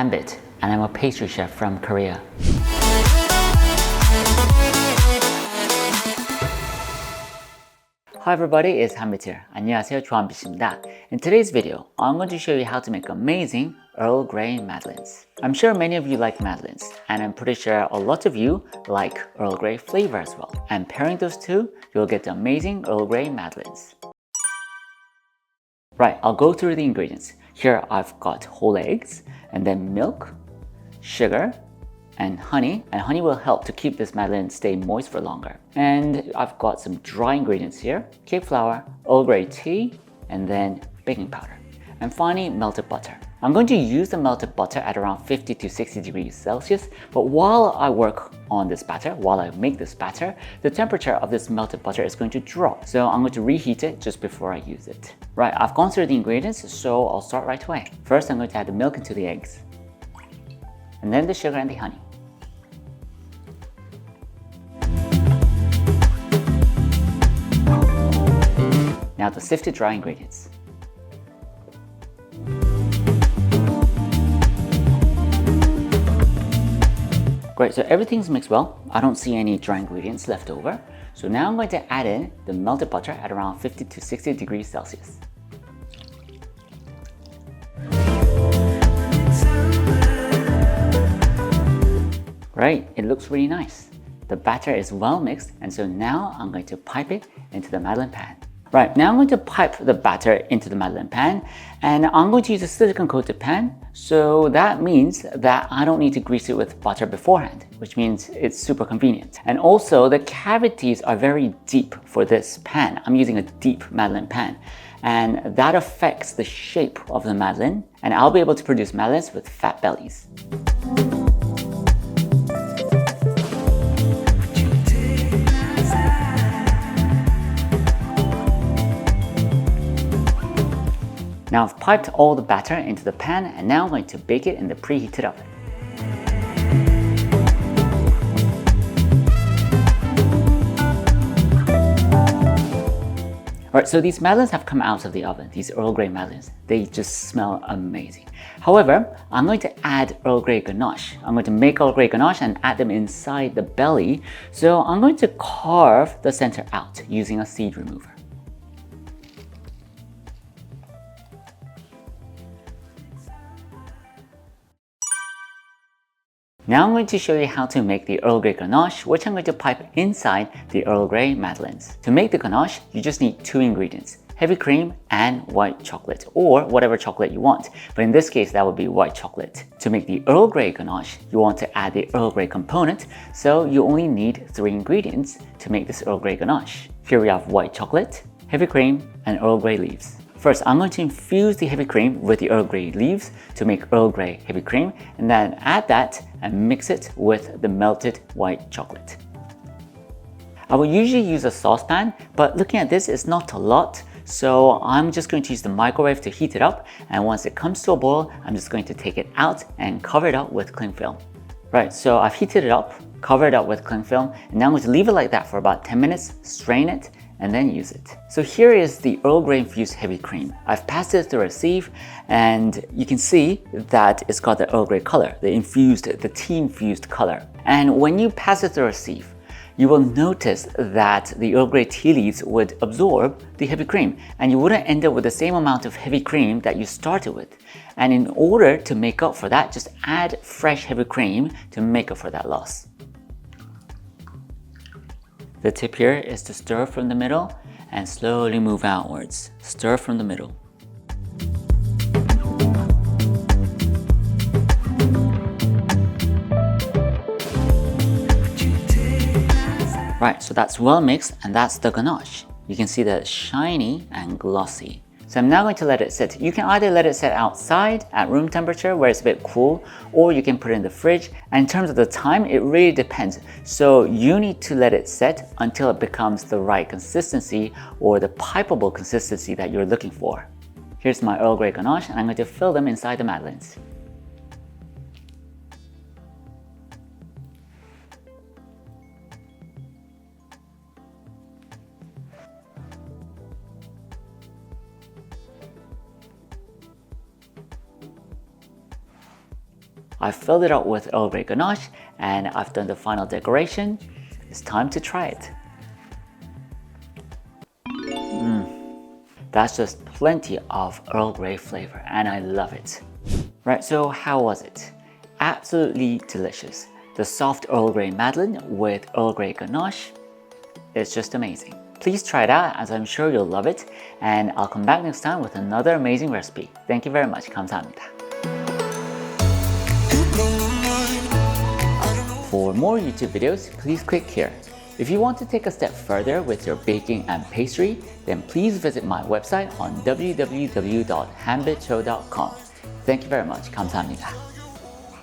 Hanbit, and I'm a pastry chef from Korea. Hi everybody, it's Hanbit here. 안녕하세요, 조한빛입니다. In today's video, I'm going to show you how to make amazing Earl Grey Madeleines. I'm sure many of you like Madeleines, and I'm pretty sure a lot of you like Earl Grey flavor as well. And pairing those two, you'll get the amazing Earl Grey Madeleines. Right, I'll go through the ingredients. Here I've got whole eggs, and then milk, sugar, and honey will help to keep this Madeleine stay moist for longer. And I've got some dry ingredients here: cake flour, Earl Grey tea, and then baking powder. And finally, melted butter. I'm going to use the melted butter at around 50 to 60 degrees Celsius, but while I work on this batter, while I make this batter, the temperature of this melted butter is going to drop. So I'm going to reheat it just before I use it. Right, I've gone through the ingredients, so I'll start right away. First, I'm going to add the milk into the eggs, and then the sugar and the honey. Now the sifted dry ingredients. Great, so everything's mixed well. I don't see any dry ingredients left over. So now I'm going to add in the melted butter at around 50 to 60 degrees Celsius. Right, it looks really nice. The batter is well mixed, and so now I'm going to pipe it into the Madeleine pan. Right, now I'm going to pipe the batter into the Madeleine pan, and I'm going to use a silicone coated pan, so that means that I don't need to grease it with butter beforehand, which means it's super convenient. And also the cavities are very deep for this pan. I'm using a deep Madeleine pan, and that affects the shape of the Madeleine, and I'll be able to produce Madeleines with fat bellies. Now I've piped all the batter into the pan, and now I'm going to bake it in the preheated oven. Alright, so these Madeleines have come out of the oven, these Earl Grey Madeleines. They just smell amazing. However, I'm going to add Earl Grey Ganache. I'm going to make Earl Grey Ganache and add them inside the belly. So I'm going to carve the center out using a seed remover. Now I'm going to show you how to make the Earl Grey Ganache, which I'm going to pipe inside the Earl Grey Madeleines. To make the ganache, you just need two ingredients: heavy cream and white chocolate, or whatever chocolate you want. But in this case, that would be white chocolate. To make the Earl Grey Ganache, you want to add the Earl Grey component, so you only need 3 ingredients to make this Earl Grey Ganache. Here we have white chocolate, heavy cream, and Earl Grey leaves. First, I'm going to infuse the heavy cream with the Earl Grey leaves to make Earl Grey heavy cream, and then add that and mix it with the melted white chocolate. I will usually use a saucepan, but looking at this, it's not a lot, so I'm just going to use the microwave to heat it up, and once it comes to a boil, I'm just going to take it out and cover it up with cling film. Right, so I've heated it up, covered it up with cling film, and now I'm going to leave it like that for about 10 minutes, strain it, and then use it. So here is the Earl Grey infused heavy cream. I've passed it through a sieve, and you can see that it's got the Earl Grey color, the tea infused color. And when you pass it through a sieve, you will notice that the Earl Grey tea leaves would absorb the heavy cream, and you wouldn't end up with the same amount of heavy cream that you started with. And in order to make up for that, just add fresh heavy cream to make up for that loss. The tip here is to stir from the middle and slowly move outwards. Stir from the middle. Right, so that's well mixed, and that's the ganache. You can see that it's shiny and glossy. So I'm now going to let it sit. You can either let it sit outside at room temperature where it's a bit cool, or you can put it in the fridge. And in terms of the time, it really depends. So you need to let it set until it becomes the right consistency, or the pipeable consistency that you're looking for. Here's my Earl Grey Ganache, and I'm going to fill them inside the Madeleines. I've filled it out with Earl Grey Ganache and I've done the final decoration. It's time to try it. That's just plenty of Earl Grey flavor and I love it. Right, so how was it? Absolutely delicious. The soft Earl Grey Madeleine with Earl Grey Ganache, it's just amazing. Please try it out as I'm sure you'll love it, and I'll come back next time with another amazing recipe. Thank you very much. 감사합니다. For more YouTube videos, please click here. If you want to take a step further with your baking and pastry, then please visit my website on www.hanbitshow.com. Thank you very much. 감사합니다.